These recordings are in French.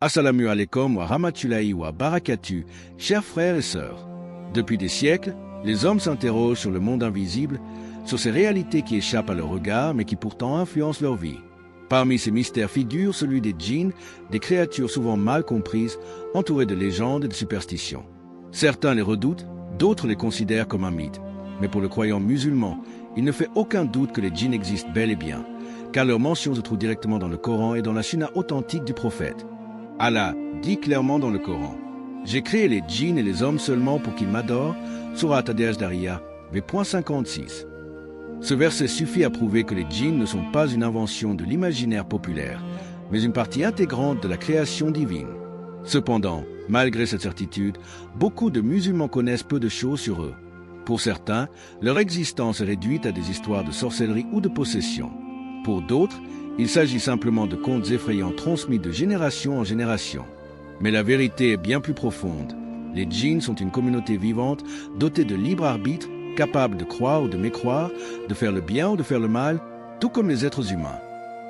Assalamu alaikum wa rahmatullahi wa barakatuh, chers frères et sœurs. Depuis des siècles, les hommes s'interrogent sur le monde invisible, sur ces réalités qui échappent à leur regard mais qui pourtant influencent leur vie. Parmi ces mystères figure celui des djinns, des créatures souvent mal comprises, entourées de légendes et de superstitions. Certains les redoutent, d'autres les considèrent comme un mythe. Mais pour le croyant musulman, il ne fait aucun doute que les djinns existent bel et bien, car leur mention se trouve directement dans le Coran et dans la sunna authentique du prophète. Allah dit clairement dans le Coran: « J'ai créé les djinns et les hommes seulement pour qu'ils m'adorent » Sourate Ad-Dariyah, v.56. Ce verset suffit à prouver que les djinns ne sont pas une invention de l'imaginaire populaire, mais une partie intégrante de la création divine. Cependant, malgré cette certitude, beaucoup de musulmans connaissent peu de choses sur eux. Pour certains, leur existence est réduite à des histoires de sorcellerie ou de possession. Pour d'autres, il s'agit simplement de contes effrayants transmis de génération en génération. Mais la vérité est bien plus profonde. Les djinns sont une communauté vivante, dotée de libre arbitre, capable de croire ou de mécroire, de faire le bien ou de faire le mal, tout comme les êtres humains.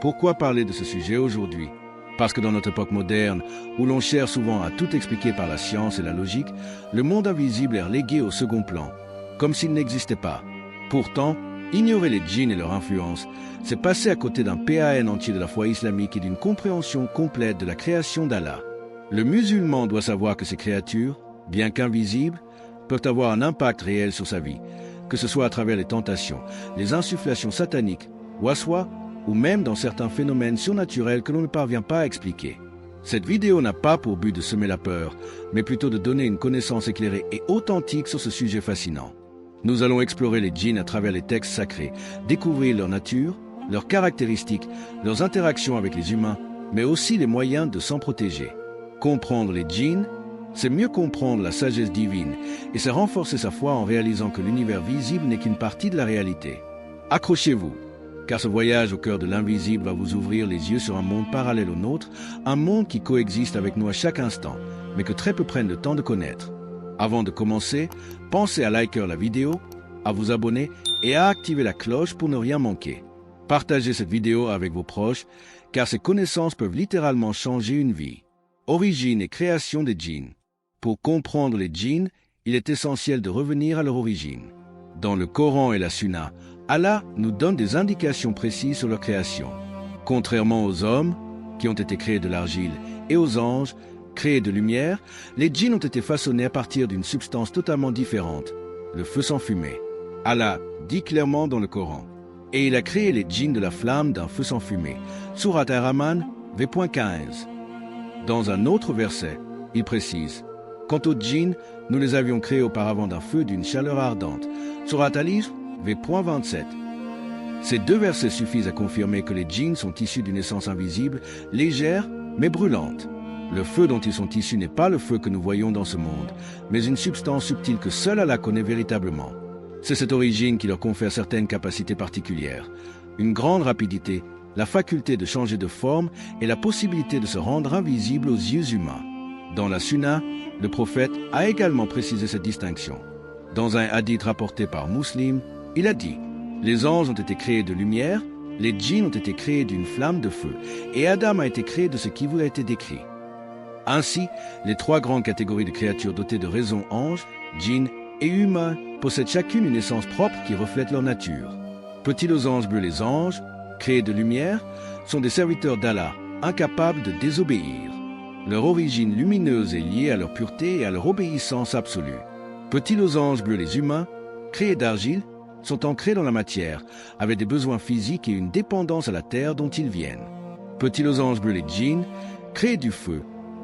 Pourquoi parler de ce sujet aujourd'hui? Parce que dans notre époque moderne, où l'on cherche souvent à tout expliquer par la science et la logique, le monde invisible est relégué au second plan, comme s'il n'existait pas. Pourtant, ignorer les djinns et leur influence, c'est passer à côté d'un PAN entier de la foi islamique et d'une compréhension complète de la création d'Allah. Le musulman doit savoir que ces créatures, bien qu'invisibles, peuvent avoir un impact réel sur sa vie, que ce soit à travers les tentations, les insufflations sataniques, waswa, ou même dans certains phénomènes surnaturels que l'on ne parvient pas à expliquer. Cette vidéo n'a pas pour but de semer la peur, mais plutôt de donner une connaissance éclairée et authentique sur ce sujet fascinant. Nous allons explorer les djinns à travers les textes sacrés, découvrir leur nature, leurs caractéristiques, leurs interactions avec les humains, mais aussi les moyens de s'en protéger. Comprendre les djinns, c'est mieux comprendre la sagesse divine et c'est renforcer sa foi en réalisant que l'univers visible n'est qu'une partie de la réalité. Accrochez-vous, car ce voyage au cœur de l'invisible va vous ouvrir les yeux sur un monde parallèle au nôtre, un monde qui coexiste avec nous à chaque instant, mais que très peu prennent le temps de connaître. Avant de commencer, pensez à liker la vidéo, à vous abonner et à activer la cloche pour ne rien manquer. Partagez cette vidéo avec vos proches, car ces connaissances peuvent littéralement changer une vie. Origine et création des djinns. Pour comprendre les djinns, il est essentiel de revenir à leur origine. Dans le Coran et la Sunna, Allah nous donne des indications précises sur leur création. Contrairement aux hommes, qui ont été créés de l'argile, et aux anges, créés de lumière, les djinns ont été façonnés à partir d'une substance totalement différente, le feu sans fumée. Allah dit clairement dans le Coran: « Et il a créé les djinns de la flamme d'un feu sans fumée. » Sourate Ar-Rahman, v.15. Dans un autre verset, il précise: « Quant aux djinns, nous les avions créés auparavant d'un feu d'une chaleur ardente. » Sourate Al-Hijr, v.27. Ces deux versets suffisent à confirmer que les djinns sont issus d'une essence invisible, légère mais brûlante. Le feu dont ils sont issus n'est pas le feu que nous voyons dans ce monde, mais une substance subtile que seul Allah connaît véritablement. C'est cette origine qui leur confère certaines capacités particulières. Une grande rapidité, la faculté de changer de forme et la possibilité de se rendre invisible aux yeux humains. Dans la Sunna, le prophète a également précisé cette distinction. Dans un hadith rapporté par Muslim, il a dit: « Les anges ont été créés de lumière, les djinns ont été créés d'une flamme de feu, et Adam a été créé de ce qui vous a été décrit. » Ainsi, les trois grandes catégories de créatures dotées de raison, anges, djinns et humains, possèdent chacune une essence propre qui reflète leur nature. Petits losanges bleus, les anges, créés de lumière, sont des serviteurs d'Allah, incapables de désobéir. Leur origine lumineuse est liée à leur pureté et à leur obéissance absolue. Petits losanges bleus, les humains, créés d'argile, sont ancrés dans la matière, avec des besoins physiques et une dépendance à la terre dont ils viennent. Petits losanges bleus, les djinns, créés du feu,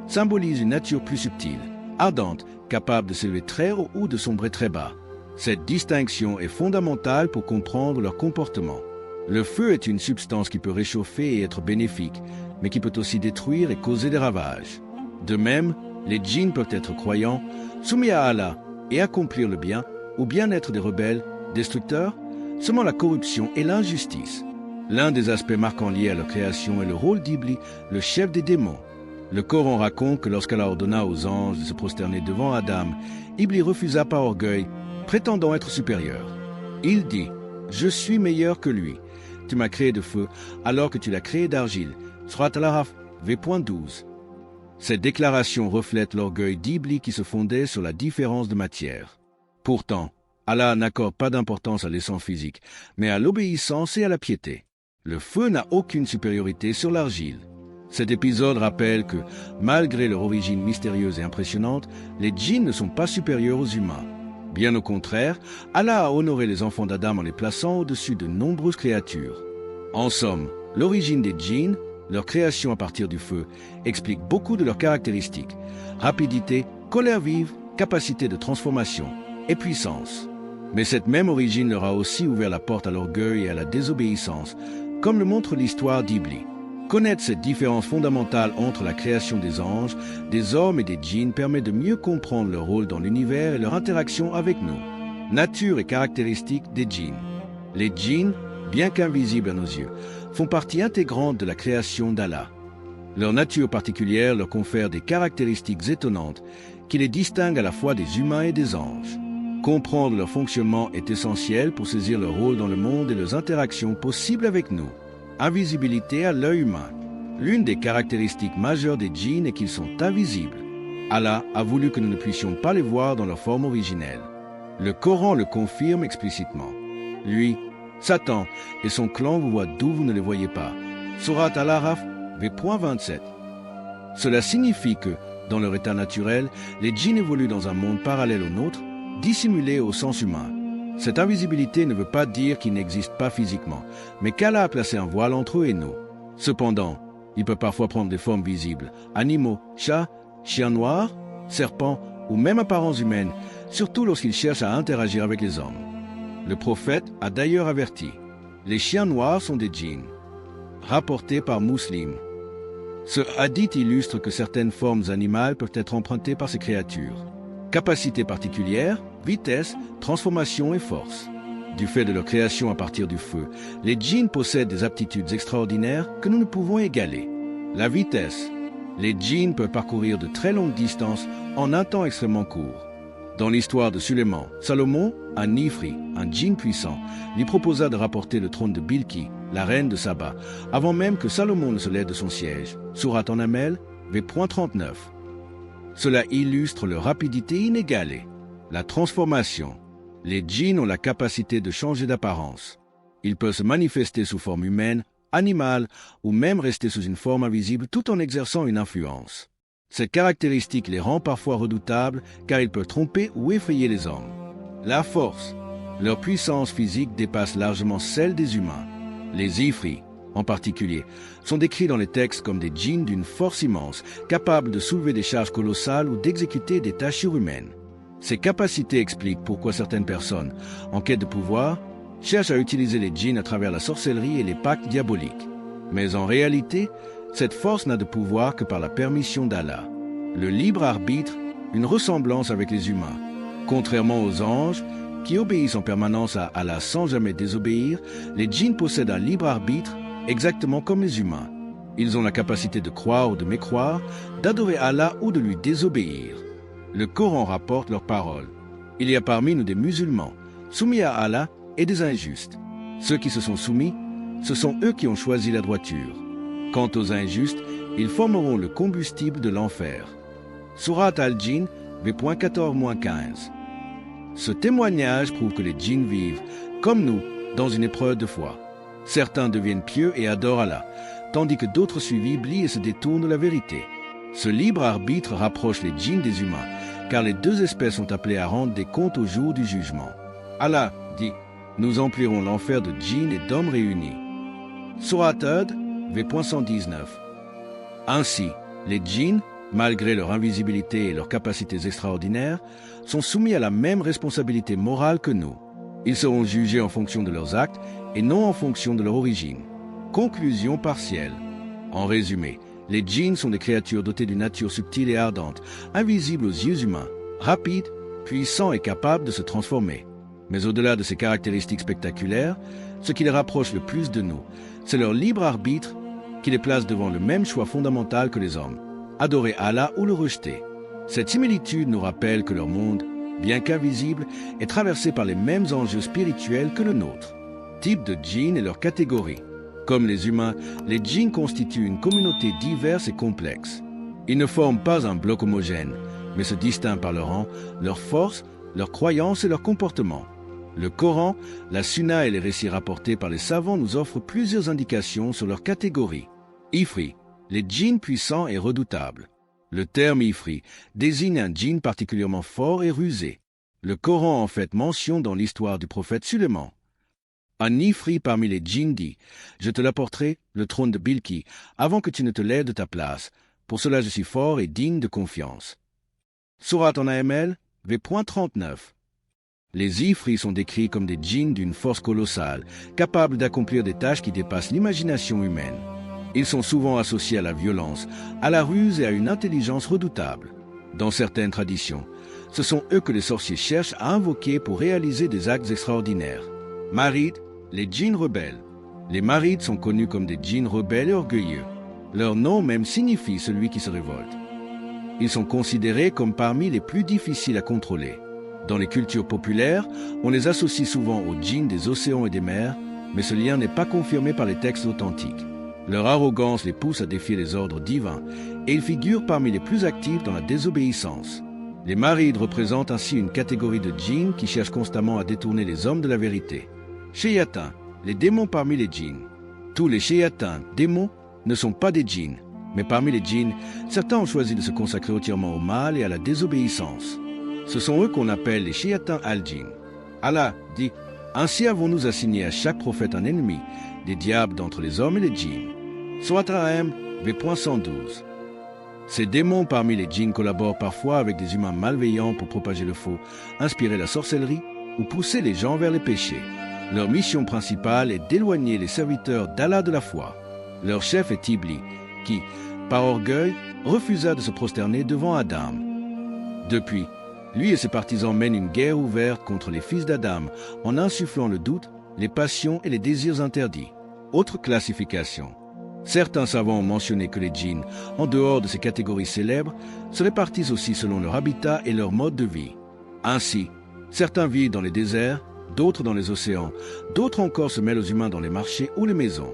symbolisent une nature plus subtile, ardente, capable de s'élever très haut ou de sombrer très bas. Cette distinction est fondamentale pour comprendre leur comportement. Le feu est une substance qui peut réchauffer et être bénéfique, mais qui peut aussi détruire et causer des ravages. De même, les djinns peuvent être croyants, soumis à Allah et accomplir le bien, ou bien être des rebelles, destructeurs, semant la corruption et l'injustice. L'un des aspects marquants liés à leur création est le rôle d'Iblis, le chef des démons. Le Coran raconte que lorsqu'Allah ordonna aux anges de se prosterner devant Adam, Iblis refusa par orgueil, prétendant être supérieur. Il dit: « Je suis meilleur que lui. Tu m'as créé de feu, alors que tu l'as créé d'argile. » Sourate Al-Araf, v.12. Cette déclaration reflète l'orgueil d'Iblis qui se fondait sur la différence de matière. Pourtant, Allah n'accorde pas d'importance à l'essence physique, mais à l'obéissance et à la piété. Le feu n'a aucune supériorité sur l'argile. Cet épisode rappelle que, malgré leur origine mystérieuse et impressionnante, les djinns ne sont pas supérieurs aux humains. Bien au contraire, Allah a honoré les enfants d'Adam en les plaçant au-dessus de nombreuses créatures. En somme, l'origine des djinns, leur création à partir du feu, explique beaucoup de leurs caractéristiques: rapidité, colère vive, capacité de transformation et puissance. Mais cette même origine leur a aussi ouvert la porte à l'orgueil et à la désobéissance, comme le montre l'histoire d'Iblis. Connaître cette différence fondamentale entre la création des anges, des hommes et des djinns permet de mieux comprendre leur rôle dans l'univers et leur interaction avec nous. Nature et caractéristiques des djinns. Les djinns, bien qu'invisibles à nos yeux, font partie intégrante de la création d'Allah. Leur nature particulière leur confère des caractéristiques étonnantes qui les distinguent à la fois des humains et des anges. Comprendre leur fonctionnement est essentiel pour saisir leur rôle dans le monde et leurs interactions possibles avec nous. Invisibilité à l'œil humain. L'une des caractéristiques majeures des djinns est qu'ils sont invisibles. Allah a voulu que nous ne puissions pas les voir dans leur forme originelle. Le Coran le confirme explicitement. Lui, Satan et son clan vous voient d'où vous ne les voyez pas. Sourate Al-Araf, v.27. Cela signifie que, dans leur état naturel, les djinns évoluent dans un monde parallèle au nôtre, dissimulé au sens humain. Cette invisibilité ne veut pas dire qu'ils n'existent pas physiquement, mais qu'Allah a placé un voile entre eux et nous. Cependant, ils peuvent parfois prendre des formes visibles: animaux, chats, chiens noirs, serpents ou même apparences humaines, surtout lorsqu'ils cherchent à interagir avec les hommes. Le prophète a d'ailleurs averti: les chiens noirs sont des djinns. Rapporté par Muslim. Ce hadith illustre que certaines formes animales peuvent être empruntées par ces créatures. Capacité particulière, vitesse, transformation et force. Du fait de leur création à partir du feu, les djinns possèdent des aptitudes extraordinaires que nous ne pouvons égaler. La vitesse. Les djinns peuvent parcourir de très longues distances en un temps extrêmement court. Dans l'histoire de Suleiman, Salomon, un Ifri, un djinn puissant, lui proposa de rapporter le trône de Bilki, la reine de Saba, avant même que Salomon ne se lève de son siège. Sourate An-Naml, v.39. Cela illustre leur rapidité inégalée. La transformation. Les djinns ont la capacité de changer d'apparence. Ils peuvent se manifester sous forme humaine, animale ou même rester sous une forme invisible tout en exerçant une influence. Cette caractéristique les rend parfois redoutables car ils peuvent tromper ou effrayer les hommes. La force. Leur puissance physique dépasse largement celle des humains. Les Ifris, en particulier, sont décrits dans les textes comme des djinns d'une force immense, capables de soulever des charges colossales ou d'exécuter des tâches surhumaines. Ces capacités expliquent pourquoi certaines personnes, en quête de pouvoir, cherchent à utiliser les djinns à travers la sorcellerie et les pactes diaboliques. Mais en réalité, cette force n'a de pouvoir que par la permission d'Allah. Le libre arbitre, une ressemblance avec les humains. Contrairement aux anges, qui obéissent en permanence à Allah sans jamais désobéir, les djinns possèdent un libre arbitre exactement comme les humains. Ils ont la capacité de croire ou de mécroire, d'adorer Allah ou de lui désobéir. Le Coran rapporte leurs paroles. Il y a parmi nous des musulmans, soumis à Allah, et des injustes. Ceux qui se sont soumis, ce sont eux qui ont choisi la droiture. Quant aux injustes, ils formeront le combustible de l'enfer. Sourate Al-Jinn, v.14-15. Ce témoignage prouve que les djinns vivent, comme nous, dans une épreuve de foi. Certains deviennent pieux et adorent Allah, tandis que d'autres suivent Iblis et se détournent de la vérité. Ce libre arbitre rapproche les djinns des humains, car les deux espèces sont appelées à rendre des comptes au jour du jugement. Allah dit: nous emplirons l'enfer de djinns et d'hommes réunis. Sourate Hud, v.119. Ainsi, les djinns, malgré leur invisibilité et leurs capacités extraordinaires, sont soumis à la même responsabilité morale que nous. Ils seront jugés en fonction de leurs actes et non en fonction de leur origine. Conclusion partielle. En résumé, les djinns sont des créatures dotées d'une nature subtile et ardente, invisibles aux yeux humains, rapides, puissants et capables de se transformer. Mais au-delà de ces caractéristiques spectaculaires, ce qui les rapproche le plus de nous, c'est leur libre arbitre qui les place devant le même choix fondamental que les hommes: adorer Allah ou le rejeter. Cette similitude nous rappelle que leur monde, bien qu'invisible, est traversé par les mêmes enjeux spirituels que le nôtre. Type de djinns et leurs catégories. Comme les humains, les djinns constituent une communauté diverse et complexe. Ils ne forment pas un bloc homogène, mais se distinguent par leur rang, leur force, leurs croyances et leur comportement. Le Coran, la Sunna et les récits rapportés par les savants nous offrent plusieurs indications sur leur catégorie. Ifri, les djinns puissants et redoutables. Le terme Ifri désigne un djinn particulièrement fort et rusé. Le Coran en fait mention dans l'histoire du prophète Suleiman. Un Ifri parmi les djinns dit « Je te l'apporterai, le trône de Bilki, avant que tu ne te lèves de ta place. Pour cela je suis fort et digne de confiance. » Sourate en AML, v.39. Les Ifris sont décrits comme des djinns d'une force colossale, capables d'accomplir des tâches qui dépassent l'imagination humaine. Ils sont souvent associés à la violence, à la ruse et à une intelligence redoutable. Dans certaines traditions, ce sont eux que les sorciers cherchent à invoquer pour réaliser des actes extraordinaires. Marids, les djinns rebelles. Les Marids sont connus comme des djinns rebelles et orgueilleux. Leur nom même signifie celui qui se révolte. Ils sont considérés comme parmi les plus difficiles à contrôler. Dans les cultures populaires, on les associe souvent aux djinns des océans et des mers, mais ce lien n'est pas confirmé par les textes authentiques. Leur arrogance les pousse à défier les ordres divins, et ils figurent parmi les plus actifs dans la désobéissance. Les Marids représentent ainsi une catégorie de djinns qui cherchent constamment à détourner les hommes de la vérité. Shayatins, les démons parmi les djinns. Tous les shayatins, démons, ne sont pas des djinns, mais parmi les djinns, certains ont choisi de se consacrer entièrement au mal et à la désobéissance. Ce sont eux qu'on appelle les shayatins al-djinn. Allah dit « Ainsi avons-nous assigné à chaque prophète un ennemi, des diables d'entre les hommes et les djinns. » Sourate Al-An'am, v.112. Ces démons parmi les djinns collaborent parfois avec des humains malveillants pour propager le faux, inspirer la sorcellerie ou pousser les gens vers les péchés. Leur mission principale est d'éloigner les serviteurs d'Allah de la foi. Leur chef est Iblis, qui, par orgueil, refusa de se prosterner devant Adam. Depuis, lui et ses partisans mènent une guerre ouverte contre les fils d'Adam en insufflant le doute, les passions et les désirs interdits. Autre classification. Certains savants ont mentionné que les djinns, en dehors de ces catégories célèbres, se répartissent aussi selon leur habitat et leur mode de vie. Ainsi, certains vivent dans les déserts, d'autres dans les océans, d'autres encore se mêlent aux humains dans les marchés ou les maisons.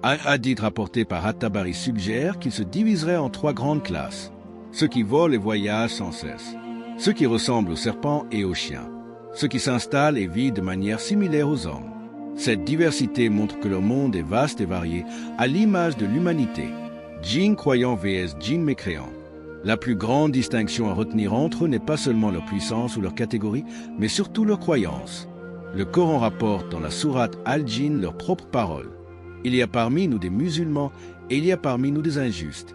Un hadith rapporté par At-Tabari suggère qu'ils se diviseraient en 3 grandes classes. Ceux qui volent et voyagent sans cesse, ceux qui ressemblent aux serpents et aux chiens, ceux qui s'installent et vivent de manière similaire aux hommes. Cette diversité montre que leur monde est vaste et varié, à l'image de l'humanité. Djinns croyants vs djinns mécréants. La plus grande distinction à retenir entre eux n'est pas seulement leur puissance ou leur catégorie, mais surtout leur croyance. Le Coran rapporte dans la sourate Al-Djinn leurs propres paroles. Il y a parmi nous des musulmans et il y a parmi nous des injustes.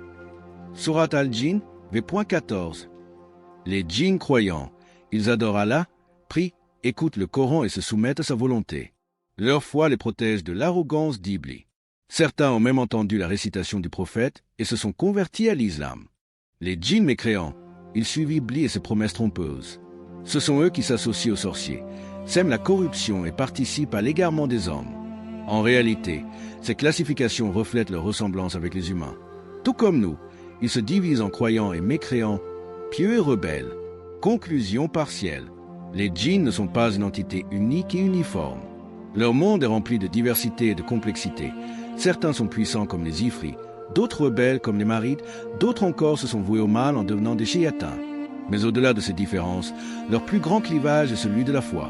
Sourate Al-Djinn, v.14. Les djinns croyants, ils adorent Allah, prient, écoutent le Coran et se soumettent à sa volonté. Leur foi les protège de l'arrogance d'Iblis. Certains ont même entendu la récitation du prophète et se sont convertis à l'islam. Les djinns mécréants, ils suivent Iblis et ses promesses trompeuses. Ce sont eux qui s'associent aux sorciers, sèment la corruption et participent à l'égarement des hommes. En réalité, ces classifications reflètent leur ressemblance avec les humains. Tout comme nous, ils se divisent en croyants et mécréants, pieux et rebelles. Conclusion partielle. Les djinns ne sont pas une entité unique et uniforme. Leur monde est rempli de diversité et de complexité. Certains sont puissants comme les Ifris, d'autres rebelles comme les Marids, d'autres encore se sont voués au mal en devenant des shayatins. Mais au-delà de ces différences, leur plus grand clivage est celui de la foi.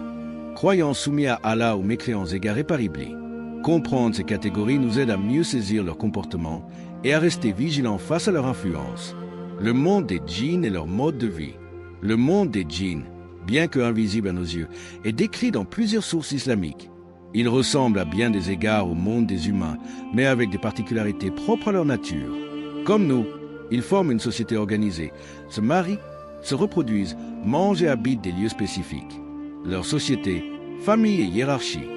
Croyants soumis à Allah ou mécréants égarés par Iblis. Comprendre ces catégories nous aide à mieux saisir leur comportement et à rester vigilants face à leur influence. Le monde des djinns et leur mode de vie. Le monde des djinns, bien que invisible à nos yeux, est décrit dans plusieurs sources islamiques. Il ressemble à bien des égards au monde des humains, mais avec des particularités propres à leur nature. Comme nous, ils forment une société organisée, se marient, se reproduisent, mangent et habitent des lieux spécifiques. Leur société, famille et hiérarchie.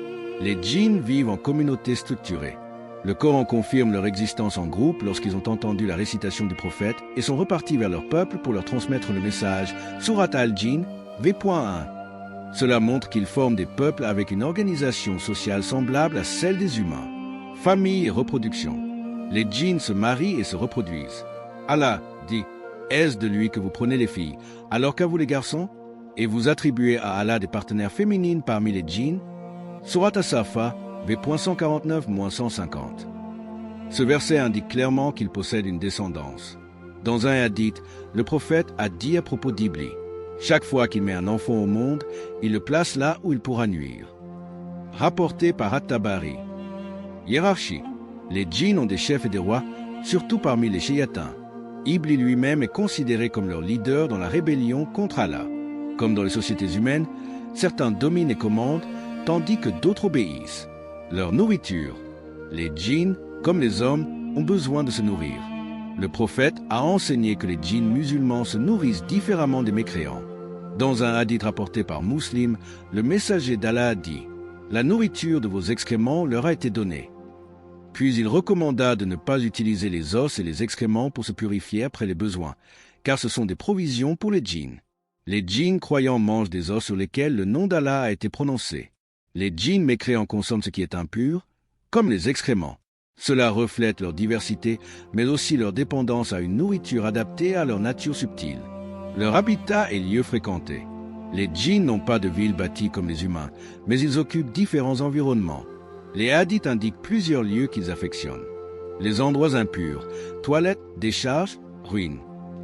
Les djinns vivent en communautés structurées. Le Coran confirme leur existence en groupe lorsqu'ils ont entendu la récitation du prophète et sont repartis vers leur peuple pour leur transmettre le message. Sourate Al-Djinn, v.1. Cela montre qu'ils forment des peuples avec une organisation sociale semblable à celle des humains. Famille et reproduction. Les djinns se marient et se reproduisent. Allah dit « Est-ce de lui que vous prenez les filles, alors qu'à vous les garçons, et vous attribuez à Allah des partenaires féminines parmi les djinns ?» Sourate As-Safa, v.149-150. Ce verset indique clairement qu'ils possèdent une descendance. Dans un hadith, le prophète a dit à propos d'Iblis, chaque fois qu'il met un enfant au monde, il le place là où il pourra nuire. Rapporté par At-Tabari. Hiérarchie. Les djinns ont des chefs et des rois, surtout parmi les Shayatins. Iblis lui-même est considéré comme leur leader dans la rébellion contre Allah. Comme dans les sociétés humaines, certains dominent et commandent, tandis que d'autres obéissent. Leur nourriture. Les djinns, comme les hommes, ont besoin de se nourrir. Le prophète a enseigné que les djinns musulmans se nourrissent différemment des mécréants. Dans un hadith rapporté par Muslim, le messager d'Allah a dit « La nourriture de vos excréments leur a été donnée ». Puis il recommanda de ne pas utiliser les os et les excréments pour se purifier après les besoins, car ce sont des provisions pour les djinns. Les djinns croyants mangent des os sur lesquels le nom d'Allah a été prononcé. Les djinns mécréants consomment ce qui est impur, comme les excréments. Cela reflète leur diversité, mais aussi leur dépendance à une nourriture adaptée à leur nature subtile. Leur habitat est lieu fréquenté. Les djinns n'ont pas de ville bâtie comme les humains, mais ils occupent différents environnements. Les hadiths indiquent plusieurs lieux qu'ils affectionnent. Les endroits impurs, toilettes, décharges, ruines.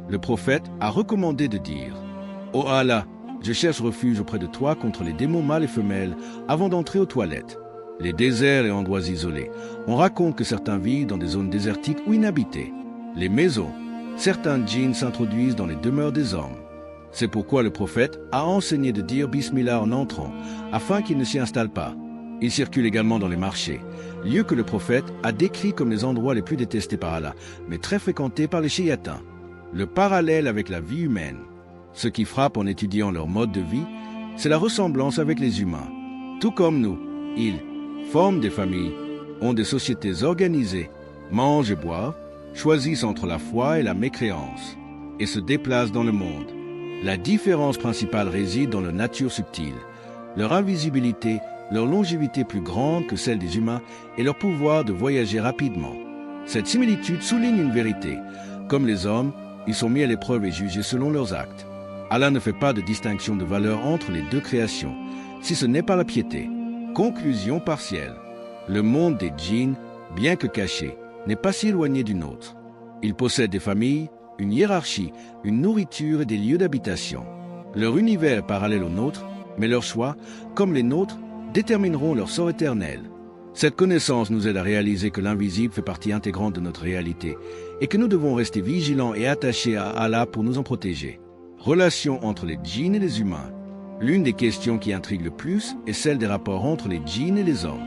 Le prophète a recommandé de dire « Ô Allah, je cherche refuge auprès de toi contre les démons mâles et femelles avant d'entrer aux toilettes. » Les déserts et endroits isolés. On raconte que certains vivent dans des zones désertiques ou inhabitées. Les maisons. Certains djinns s'introduisent dans les demeures des hommes. C'est pourquoi le prophète a enseigné de dire Bismillah en entrant, afin qu'ils ne s'y installent pas. Ils circulent également dans les marchés, lieux que le prophète a décrits comme les endroits les plus détestés par Allah, mais très fréquentés par les Shayatins. Le parallèle avec la vie humaine. Ce qui frappe en étudiant leur mode de vie, c'est la ressemblance avec les humains. Tout comme nous, ils forment des familles, ont des sociétés organisées, mangent et boivent, choisissent entre la foi et la mécréance, et se déplacent dans le monde. La différence principale réside dans leur nature subtile, leur invisibilité, leur longévité plus grande que celle des humains et leur pouvoir de voyager rapidement. Cette similitude souligne une vérité. Comme les hommes, ils sont mis à l'épreuve et jugés selon leurs actes. Allah ne fait pas de distinction de valeur entre les deux créations, si ce n'est pas la piété. Conclusion partielle. Le monde des djinns, bien que caché, n'est pas si éloigné du nôtre. Ils possèdent des familles, une hiérarchie, une nourriture et des lieux d'habitation. Leur univers est parallèle au nôtre, mais leurs choix, comme les nôtres, détermineront leur sort éternel. Cette connaissance nous aide à réaliser que l'invisible fait partie intégrante de notre réalité et que nous devons rester vigilants et attachés à Allah pour nous en protéger. Relation entre les djinns et les humains. L'une des questions qui intrigue le plus est celle des rapports entre les djinns et les hommes.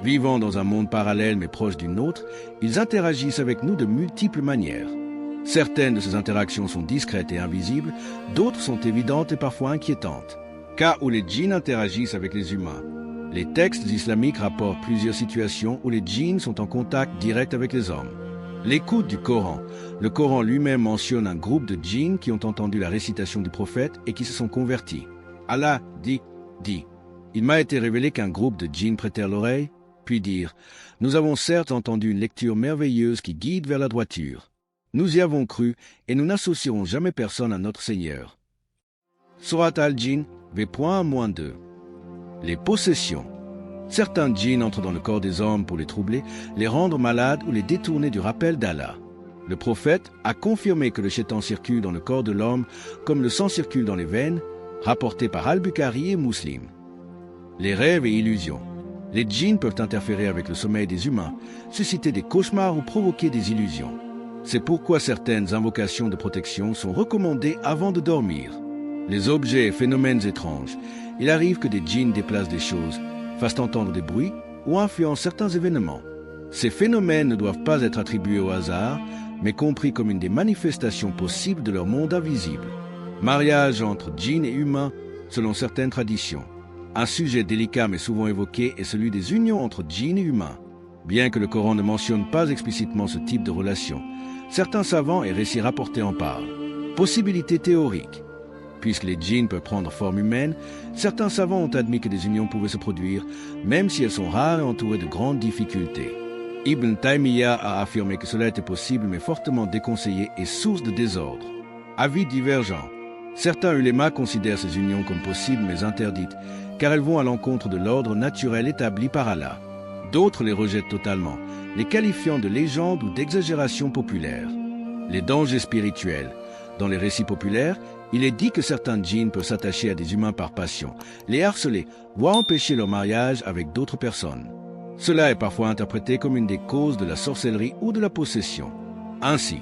Vivant dans un monde parallèle mais proche du nôtre, ils interagissent avec nous de multiples manières. Certaines de ces interactions sont discrètes et invisibles, d'autres sont évidentes et parfois inquiétantes. Cas où les djinns interagissent avec les humains. Les textes islamiques rapportent plusieurs situations où les djinns sont en contact direct avec les hommes. L'écoute du Coran. Le Coran lui-même mentionne un groupe de djinns qui ont entendu la récitation du prophète et qui se sont convertis. Allah dit « Il m'a été révélé qu'un groupe de djinns prêtèrent l'oreille, puis dirent « Nous avons certes entendu une lecture merveilleuse qui guide vers la droiture. Nous y avons cru et nous n'associerons jamais personne à notre Seigneur. » Surat al-Jinn, v.-2. Les possessions. Certains djinns entrent dans le corps des hommes pour les troubler, les rendre malades ou les détourner du rappel d'Allah. Le prophète a confirmé que le shaitan circule dans le corps de l'homme comme le sang circule dans les veines, rapporté par Al-Bukhari et Muslim. Les rêves et illusions. Les djinns peuvent interférer avec le sommeil des humains, susciter des cauchemars ou provoquer des illusions. C'est pourquoi certaines invocations de protection sont recommandées avant de dormir. Les objets et phénomènes étranges. Il arrive que des djinns déplacent des choses, fassent entendre des bruits ou influencent certains événements. Ces phénomènes ne doivent pas être attribués au hasard, mais compris comme une des manifestations possibles de leur monde invisible. Mariage entre djinns et humains, selon certaines traditions. Un sujet délicat mais souvent évoqué est celui des unions entre djinns et humains. Bien que le Coran ne mentionne pas explicitement ce type de relation, certains savants et récits rapportés en parlent. Possibilité théorique. Puisque les djinns peuvent prendre forme humaine, certains savants ont admis que des unions pouvaient se produire, même si elles sont rares et entourées de grandes difficultés. Ibn Taymiyyah a affirmé que cela était possible mais fortement déconseillé et source de désordre. Avis divergents. Certains ulémas considèrent ces unions comme possibles mais interdites, car elles vont à l'encontre de l'ordre naturel établi par Allah. D'autres les rejettent totalement, les qualifiant de légendes ou d'exagérations populaires. Les dangers spirituels. Dans les récits populaires, il est dit que certains djinns peuvent s'attacher à des humains par passion, les harceler, voire empêcher leur mariage avec d'autres personnes. Cela est parfois interprété comme une des causes de la sorcellerie ou de la possession. Ainsi,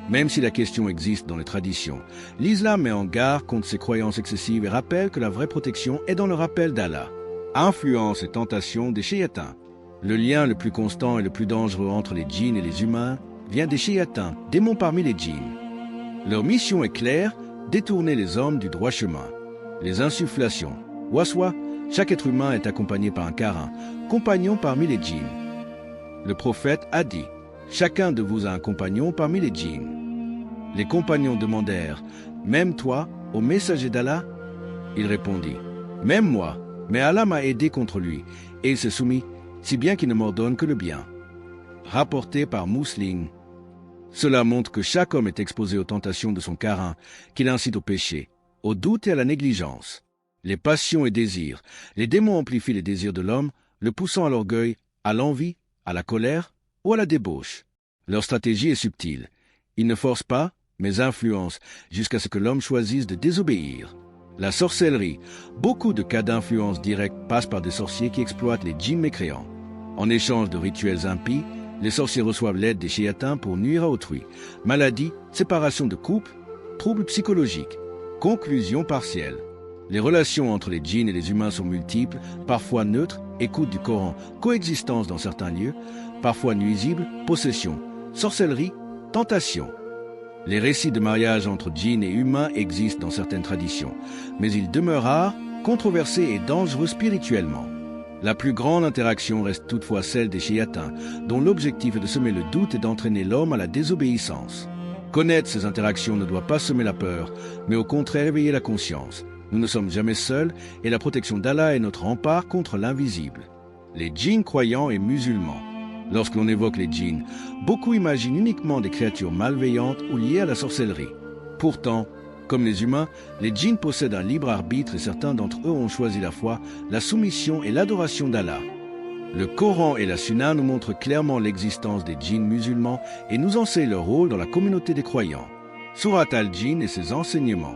même si la question existe dans les traditions, l'islam met en garde contre ces croyances excessives et rappelle que la vraie protection est dans le rappel d'Allah. Influence et tentation des shayatins. Le lien le plus constant et le plus dangereux entre les djinns et les humains vient des shayatins, démons parmi les djinns. Leur mission est claire, détourner les hommes du droit chemin. Les insufflations. Waswa, chaque être humain est accompagné par un karin, compagnon parmi les djinns. Le prophète a dit, chacun de vous a un compagnon parmi les djinns. Les compagnons demandèrent, même toi, ô messager d'Allah? Il répondit, même moi, mais Allah m'a aidé contre lui, et il s'est soumis, si bien qu'il ne m'ordonne que le bien. Rapporté par Muslim. Cela montre que chaque homme est exposé aux tentations de son karin, qui l'incite au péché, au doute et à la négligence. Les passions et désirs. Les démons amplifient les désirs de l'homme, le poussant à l'orgueil, à l'envie, à la colère ou à la débauche. Leur stratégie est subtile. Ils ne forcent pas, mais influencent, jusqu'à ce que l'homme choisisse de désobéir. La sorcellerie. Beaucoup de cas d'influence directe passent par des sorciers qui exploitent les djinns mécréants. En échange de rituels impies, les sorciers reçoivent l'aide des shayatins pour nuire à autrui. Maladie, séparation de couple, troubles psychologiques. Conclusion partielle. Les relations entre les djinns et les humains sont multiples, parfois neutres, écoute du Coran, coexistence dans certains lieux, parfois nuisibles, possession, sorcellerie, tentation. Les récits de mariage entre djinns et humains existent dans certaines traditions, mais ils demeurent rares, controversés et dangereux spirituellement. La plus grande interaction reste toutefois celle des shayatins, dont l'objectif est de semer le doute et d'entraîner l'homme à la désobéissance. Connaître ces interactions ne doit pas semer la peur, mais au contraire éveiller la conscience. Nous ne sommes jamais seuls et la protection d'Allah est notre rempart contre l'invisible. Les djinns croyants et musulmans. Lorsque l'on évoque les djinns, beaucoup imaginent uniquement des créatures malveillantes ou liées à la sorcellerie. Pourtant, comme les humains, les djinns possèdent un libre arbitre et certains d'entre eux ont choisi la foi, la soumission et l'adoration d'Allah. Le Coran et la Sunna nous montrent clairement l'existence des djinns musulmans et nous enseignent leur rôle dans la communauté des croyants. Sourate al-Djinn et ses enseignements.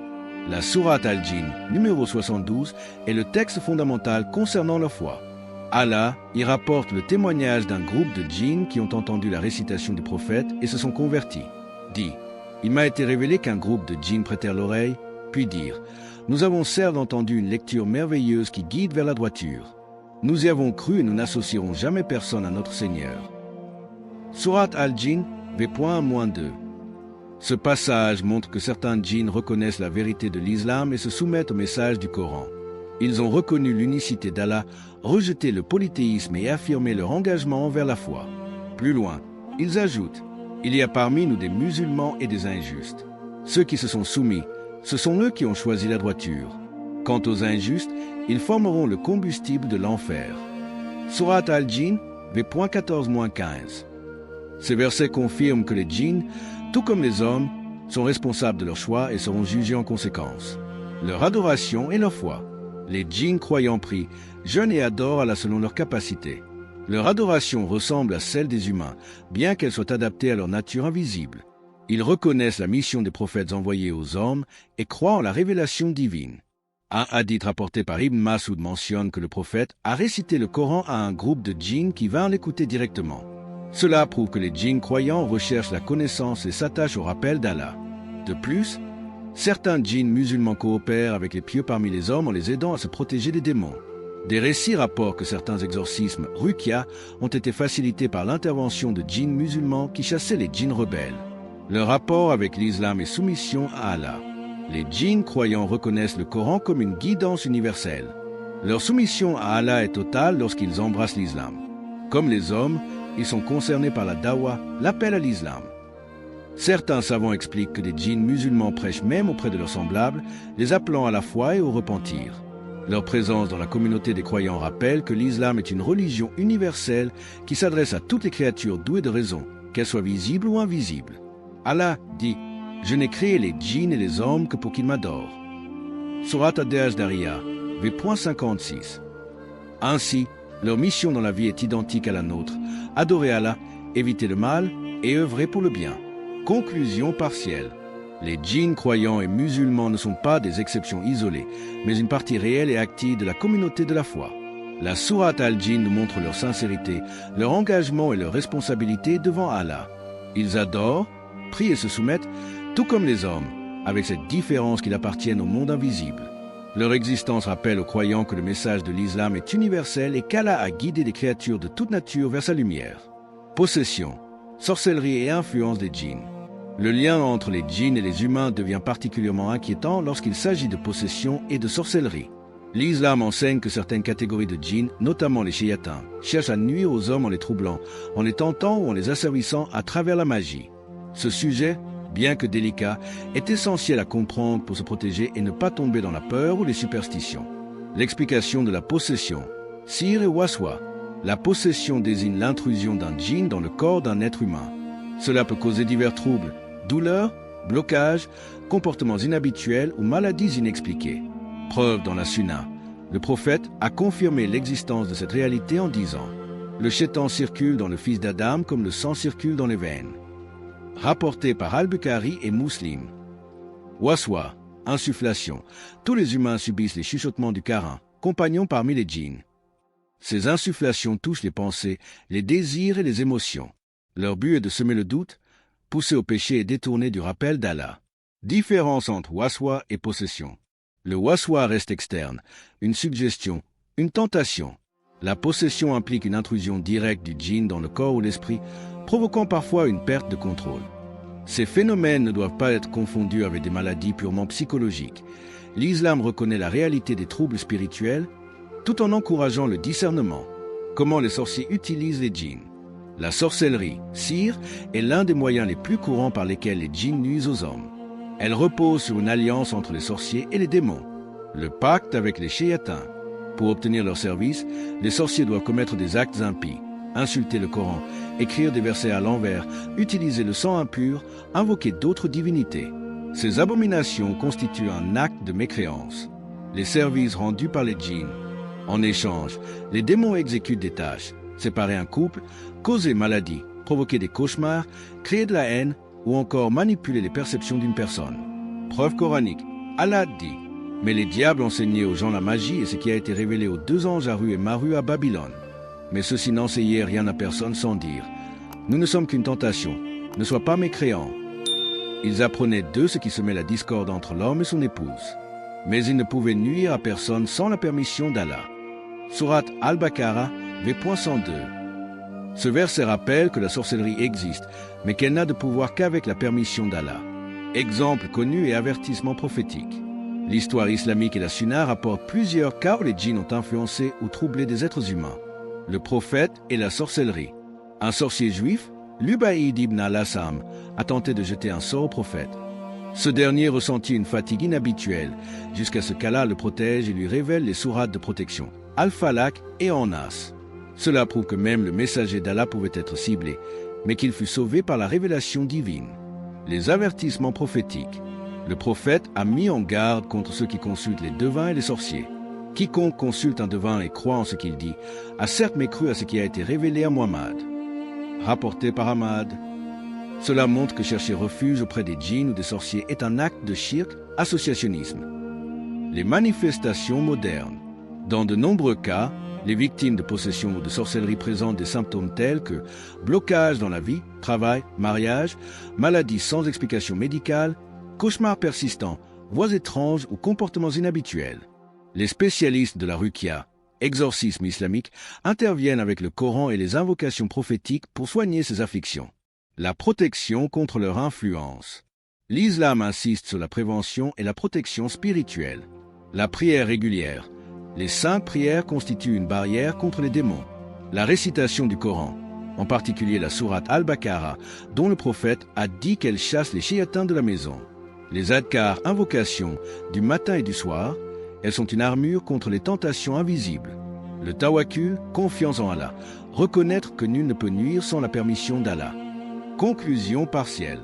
La Sourate al-Djinn, numéro 72, est le texte fondamental concernant la foi. Allah y rapporte le témoignage d'un groupe de djinns qui ont entendu la récitation du prophète et se sont convertis. Dit, il m'a été révélé qu'un groupe de djinns prêtèrent l'oreille, puis dirent, nous avons certes entendu une lecture merveilleuse qui guide vers la droiture. Nous y avons cru et nous n'associerons jamais personne à notre Seigneur. Sourate al-Djinn, v.-2. Ce passage montre que certains djinns reconnaissent la vérité de l'islam et se soumettent au message du Coran. Ils ont reconnu l'unicité d'Allah, rejeté le polythéisme et affirmé leur engagement envers la foi. Plus loin, ils ajoutent, il y a parmi nous des musulmans et des injustes. Ceux qui se sont soumis, ce sont eux qui ont choisi la droiture. Quant aux injustes, ils formeront le combustible de l'enfer. Sourate al-Djinn, v.14-15. Ces versets confirment que les djinns, tout comme les hommes, sont responsables de leur choix et seront jugés en conséquence. Leur adoration et leur foi. Les djinns croyants prient, jeûnent et adorent Allah selon leur capacité. Leur adoration ressemble à celle des humains, bien qu'elle soit adaptée à leur nature invisible. Ils reconnaissent la mission des prophètes envoyés aux hommes et croient en la révélation divine. Un hadith rapporté par Ibn Mas'ud mentionne que le prophète a récité le Coran à un groupe de djinns qui vinrent l'écouter directement. Cela prouve que les djinns croyants recherchent la connaissance et s'attachent au rappel d'Allah. De plus, certains djinns musulmans coopèrent avec les pieux parmi les hommes en les aidant à se protéger des démons. Des récits rapportent que certains exorcismes, ruqya, ont été facilités par l'intervention de djinns musulmans qui chassaient les djinns rebelles. Leur rapport avec l'islam est soumission à Allah. Les djinns croyants reconnaissent le Coran comme une guidance universelle. Leur soumission à Allah est totale lorsqu'ils embrassent l'islam. Comme les hommes, ils sont concernés par la dawa, l'appel à l'islam. Certains savants expliquent que des djinns musulmans prêchent même auprès de leurs semblables, les appelant à la foi et au repentir. Leur présence dans la communauté des croyants rappelle que l'islam est une religion universelle qui s'adresse à toutes les créatures douées de raison, qu'elles soient visibles ou invisibles. Allah dit « Je n'ai créé les djinns et les hommes que pour qu'ils m'adorent » Sourate ad-Dariya, v.56. Ainsi, leur mission dans la vie est identique à la nôtre, adorer Allah, éviter le mal et œuvrer pour le bien. Conclusion partielle. Les djinns croyants et musulmans ne sont pas des exceptions isolées, mais une partie réelle et active de la communauté de la foi. La sourate Al-Djinn nous montre leur sincérité, leur engagement et leur responsabilité devant Allah. Ils adorent, prient et se soumettent, tout comme les hommes, avec cette différence qu'ils appartiennent au monde invisible. Leur existence rappelle aux croyants que le message de l'islam est universel et qu'Allah a guidé les créatures de toute nature vers sa lumière. Possession, sorcellerie et influence des djinns. Le lien entre les djinns et les humains devient particulièrement inquiétant lorsqu'il s'agit de possession et de sorcellerie. L'islam enseigne que certaines catégories de djinns, notamment les shayatins, cherchent à nuire aux hommes en les troublant, en les tentant ou en les asservissant à travers la magie. Ce sujet, bien que délicat, est essentiel à comprendre pour se protéger et ne pas tomber dans la peur ou les superstitions. L'explication de la possession. Sir et waswa. La possession désigne l'intrusion d'un djinn dans le corps d'un être humain. Cela peut causer divers troubles, douleurs, blocages, comportements inhabituels ou maladies inexpliquées. Preuve dans la Sunna. Le prophète a confirmé l'existence de cette réalité en disant « Le shaitan circule dans le fils d'Adam comme le sang circule dans les veines ». Rapporté par Al-Bukhari et Muslim. Waswa, insufflation. Tous les humains subissent les chuchotements du Coran, compagnons parmi les djinns. Ces insufflations touchent les pensées, les désirs et les émotions. Leur but est de semer le doute, pousser au péché et détourner du rappel d'Allah. Différence entre waswa et possession. Le waswa reste externe, une suggestion, une tentation. La possession implique une intrusion directe du djinn dans le corps ou l'esprit, provoquant parfois une perte de contrôle. Ces phénomènes ne doivent pas être confondus avec des maladies purement psychologiques. L'islam reconnaît la réalité des troubles spirituels, tout en encourageant le discernement. Comment les sorciers utilisent les djinns. La sorcellerie, sir, est l'un des moyens les plus courants par lesquels les djinns nuisent aux hommes. Elle repose sur une alliance entre les sorciers et les démons. Le pacte avec les shayatins. Pour obtenir leur service, les sorciers doivent commettre des actes impies, insulter le Coran, écrire des versets à l'envers, utiliser le sang impur, invoquer d'autres divinités. Ces abominations constituent un acte de mécréance. Les services rendus par les djinns. En échange, les démons exécutent des tâches, séparer un couple, causer maladie, provoquer des cauchemars, créer de la haine ou encore manipuler les perceptions d'une personne. Preuve coranique, Allah dit « Mais les diables enseignaient aux gens la magie et ce qui a été révélé aux deux anges Haru et Maru à Babylone. Mais ceux-ci n'enseignaient rien à personne sans dire « Nous ne sommes qu'une tentation, ne sois pas mécréant. » Ils apprenaient d'eux ce qui semait la discorde entre l'homme et son épouse. Mais ils ne pouvaient nuire à personne sans la permission d'Allah. Sourate Al-Baqarah, v.102. Ce verset rappelle que la sorcellerie existe, mais qu'elle n'a de pouvoir qu'avec la permission d'Allah. Exemple connu et avertissement prophétique. L'histoire islamique et la Sunna rapportent plusieurs cas où les djinns ont influencé ou troublé des êtres humains. Le prophète et la sorcellerie. Un sorcier juif, Lubaïd ibn al-Assam, a tenté de jeter un sort au prophète. Ce dernier ressentit une fatigue inhabituelle, jusqu'à ce qu'Allah le protège et lui révèle les sourates de protection, Al-Falaq et An-Nas. Cela prouve que même le messager d'Allah pouvait être ciblé, mais qu'il fut sauvé par la révélation divine. Les avertissements prophétiques. Le prophète a mis en garde contre ceux qui consultent les devins et les sorciers. Quiconque consulte un devin et croit en ce qu'il dit, a certes mécru à ce qui a été révélé à Muhammad. Rapporté par Ahmad. Cela montre que chercher refuge auprès des djinns ou des sorciers est un acte de shirk, associationnisme. Les manifestations modernes. Dans de nombreux cas, les victimes de possession ou de sorcellerie présentent des symptômes tels que blocage dans la vie, travail, mariage, maladies sans explication médicale, cauchemars persistants, voix étranges ou comportements inhabituels. Les spécialistes de la ruqya, exorcisme islamique, interviennent avec le Coran et les invocations prophétiques pour soigner ces afflictions. La protection contre leur influence. L'islam insiste sur la prévention et la protection spirituelle. La prière régulière. Les saintes prières constituent une barrière contre les démons. La récitation du Coran, en particulier la sourate Al-Baqarah, dont le prophète a dit qu'elle chasse les shayatins de la maison. Les adkars, invocations, du matin et du soir, elles sont une armure contre les tentations invisibles. Le tawakkul, confiance en Allah, reconnaître que nul ne peut nuire sans la permission d'Allah. Conclusion partielle.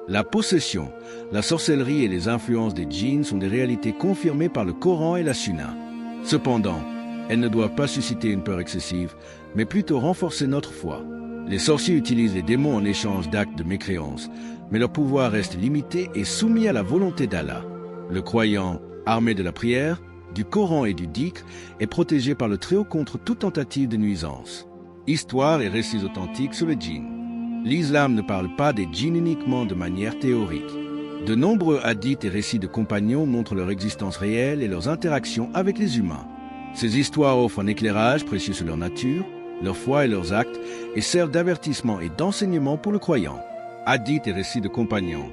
La possession, la sorcellerie et les influences des djinns sont des réalités confirmées par le Coran et la Sunna. Cependant, elles ne doivent pas susciter une peur excessive, mais plutôt renforcer notre foi. Les sorciers utilisent les démons en échange d'actes de mécréance, mais leur pouvoir reste limité et soumis à la volonté d'Allah. Le croyant, armé de la prière, du Coran et du dhikr, est protégé par le Très-Haut contre toute tentative de nuisance. Histoire et récits authentiques sur les djinns. L'islam ne parle pas des djinns uniquement de manière théorique. De nombreux hadiths et récits de compagnons montrent leur existence réelle et leurs interactions avec les humains. Ces histoires offrent un éclairage précieux sur leur nature, leur foi et leurs actes, et servent d'avertissement et d'enseignement pour le croyant. Hadiths et récits de compagnons.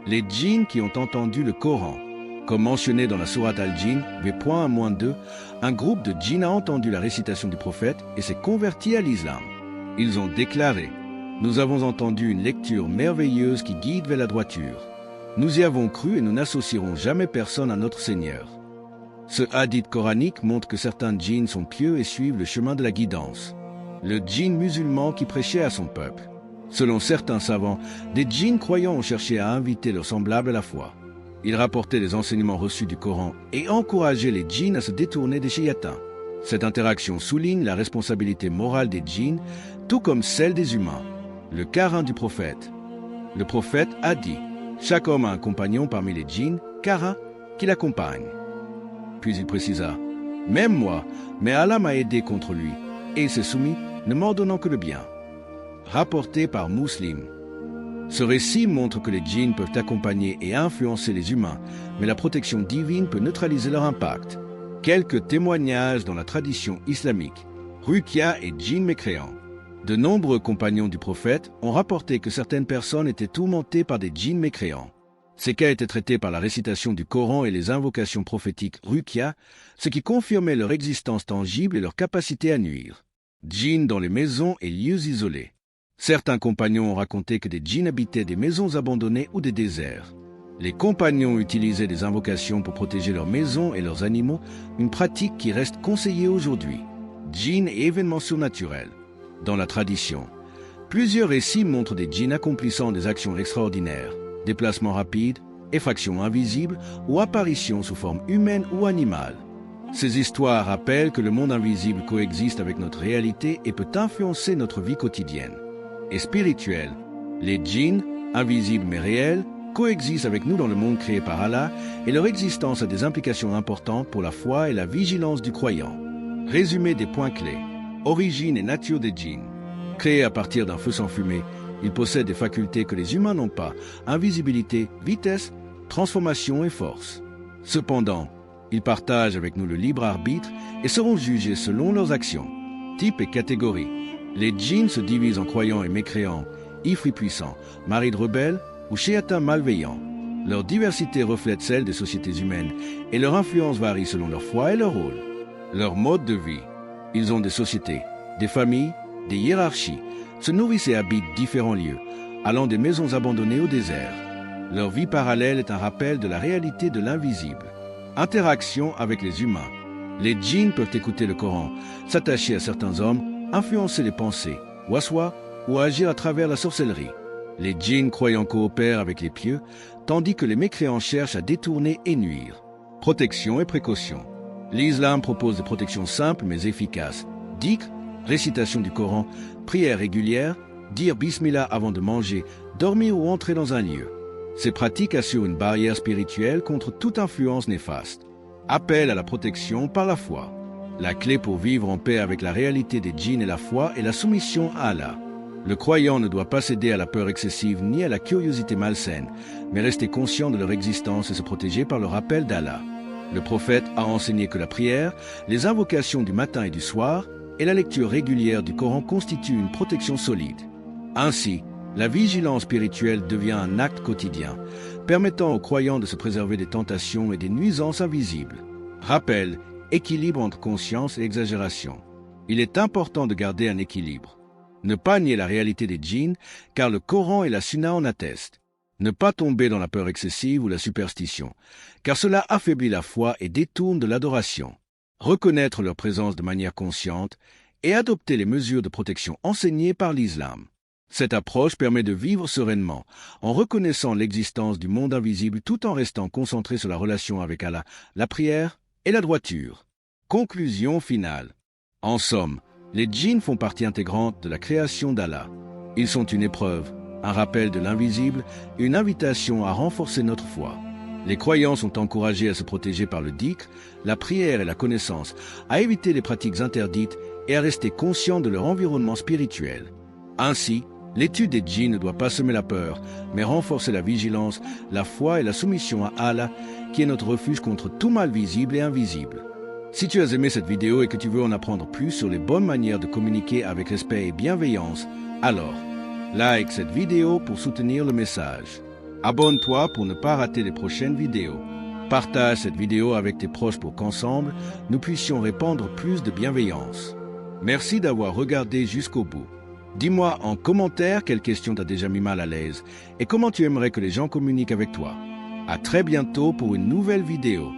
Les djinns qui ont entendu le Coran. Comme mentionné dans la sourate Al-Jinn, V.1-2, un groupe de djinns a entendu la récitation du prophète et s'est converti à l'islam. Ils ont déclaré « Nous avons entendu une lecture merveilleuse qui guide vers la droiture. Nous y avons cru et nous n'associerons jamais personne à notre Seigneur. » Ce hadith coranique montre que certains djinns sont pieux et suivent le chemin de la guidance. Le djinn musulman qui prêchait à son peuple. Selon certains savants, des djinns croyants ont cherché à inviter leurs semblables à la foi. Ils rapportaient les enseignements reçus du Coran et encourageaient les djinns à se détourner des shayatins. Cette interaction souligne la responsabilité morale des djinns, tout comme celle des humains. Le Quran du prophète. Le prophète a dit « Chaque homme a un compagnon parmi les djinns, Quran, qui l'accompagne. » Puis il précisa « Même moi, mais Allah m'a aidé contre lui, et il s'est soumis, ne m'ordonnant que le bien. » Rapporté par Muslim. Ce récit montre que les djinns peuvent accompagner et influencer les humains, mais la protection divine peut neutraliser leur impact. Quelques témoignages dans la tradition islamique. Ruqya et djinns mécréants. De nombreux compagnons du prophète ont rapporté que certaines personnes étaient tourmentées par des djinns mécréants. Ces cas étaient traités par la récitation du Coran et les invocations prophétiques Ruqya, ce qui confirmait leur existence tangible et leur capacité à nuire. Djinns dans les maisons et lieux isolés. Certains compagnons ont raconté que des djinns habitaient des maisons abandonnées ou des déserts. Les compagnons utilisaient des invocations pour protéger leurs maisons et leurs animaux, une pratique qui reste conseillée aujourd'hui. Djinns et événements surnaturels. Dans la tradition, plusieurs récits montrent des djinns accomplissant des actions extraordinaires, déplacements rapides, effractions invisibles ou apparitions sous forme humaine ou animale. Ces histoires rappellent que le monde invisible coexiste avec notre réalité et peut influencer notre vie quotidienne. Et spirituelle, les djinns, invisibles mais réels, coexistent avec nous dans le monde créé par Allah et leur existence a des implications importantes pour la foi et la vigilance du croyant. Résumé des points clés. Origine et nature des djinns. Créés à partir d'un feu sans fumée, ils possèdent des facultés que les humains n'ont pas, invisibilité, vitesse, transformation et force. Cependant, ils partagent avec nous le libre arbitre et seront jugés selon leurs actions. Type et catégorie. Les djinns se divisent en croyants et mécréants, ifris puissants, marides rebelles ou shéatins malveillants. Leur diversité reflète celle des sociétés humaines et leur influence varie selon leur foi et leur rôle. Leur mode de vie. Ils ont des sociétés, des familles, des hiérarchies, se nourrissent et habitent différents lieux, allant des maisons abandonnées au désert. Leur vie parallèle est un rappel de la réalité de l'invisible. Interaction avec les humains. Les djinns peuvent écouter le Coran, s'attacher à certains hommes, influencer les pensées, waswa, ou agir à travers la sorcellerie. Les djinns croyants coopèrent avec les pieux, tandis que les mécréants cherchent à détourner et nuire. Protection et précaution. L'islam propose des protections simples mais efficaces. Dhikr, récitation du Coran, prière régulière, dire Bismillah avant de manger, dormir ou entrer dans un lieu. Ces pratiques assurent une barrière spirituelle contre toute influence néfaste. Appel à la protection par la foi. La clé pour vivre en paix avec la réalité des djinns et la foi est la soumission à Allah. Le croyant ne doit pas céder à la peur excessive ni à la curiosité malsaine, mais rester conscient de leur existence et se protéger par le rappel d'Allah. Le prophète a enseigné que la prière, les invocations du matin et du soir et la lecture régulière du Coran constituent une protection solide. Ainsi, la vigilance spirituelle devient un acte quotidien, permettant aux croyants de se préserver des tentations et des nuisances invisibles. Rappel, équilibre entre conscience et exagération. Il est important de garder un équilibre. Ne pas nier la réalité des djinns, car le Coran et la Sunna en attestent. Ne pas tomber dans la peur excessive ou la superstition, car cela affaiblit la foi et détourne de l'adoration. Reconnaître leur présence de manière consciente et adopter les mesures de protection enseignées par l'islam. Cette approche permet de vivre sereinement, en reconnaissant l'existence du monde invisible tout en restant concentré sur la relation avec Allah, la prière et la droiture. Conclusion finale. En somme, les djinns font partie intégrante de la création d'Allah. Ils sont une épreuve, un rappel de l'invisible et une invitation à renforcer notre foi. Les croyants sont encouragés à se protéger par le dhikr, la prière et la connaissance, à éviter les pratiques interdites et à rester conscients de leur environnement spirituel. Ainsi, l'étude des djinns ne doit pas semer la peur, mais renforcer la vigilance, la foi et la soumission à Allah, qui est notre refuge contre tout mal visible et invisible. Si tu as aimé cette vidéo et que tu veux en apprendre plus sur les bonnes manières de communiquer avec respect et bienveillance, alors, like cette vidéo pour soutenir le message. Abonne-toi pour ne pas rater les prochaines vidéos. Partage cette vidéo avec tes proches pour qu'ensemble, nous puissions répandre plus de bienveillance. Merci d'avoir regardé jusqu'au bout. Dis-moi en commentaire quelle question t'a déjà mis mal à l'aise et comment tu aimerais que les gens communiquent avec toi. À très bientôt pour une nouvelle vidéo.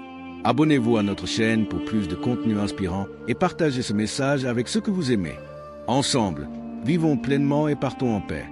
Abonnez-vous à notre chaîne pour plus de contenu inspirant et partagez ce message avec ceux que vous aimez. Ensemble, vivons pleinement et partons en paix.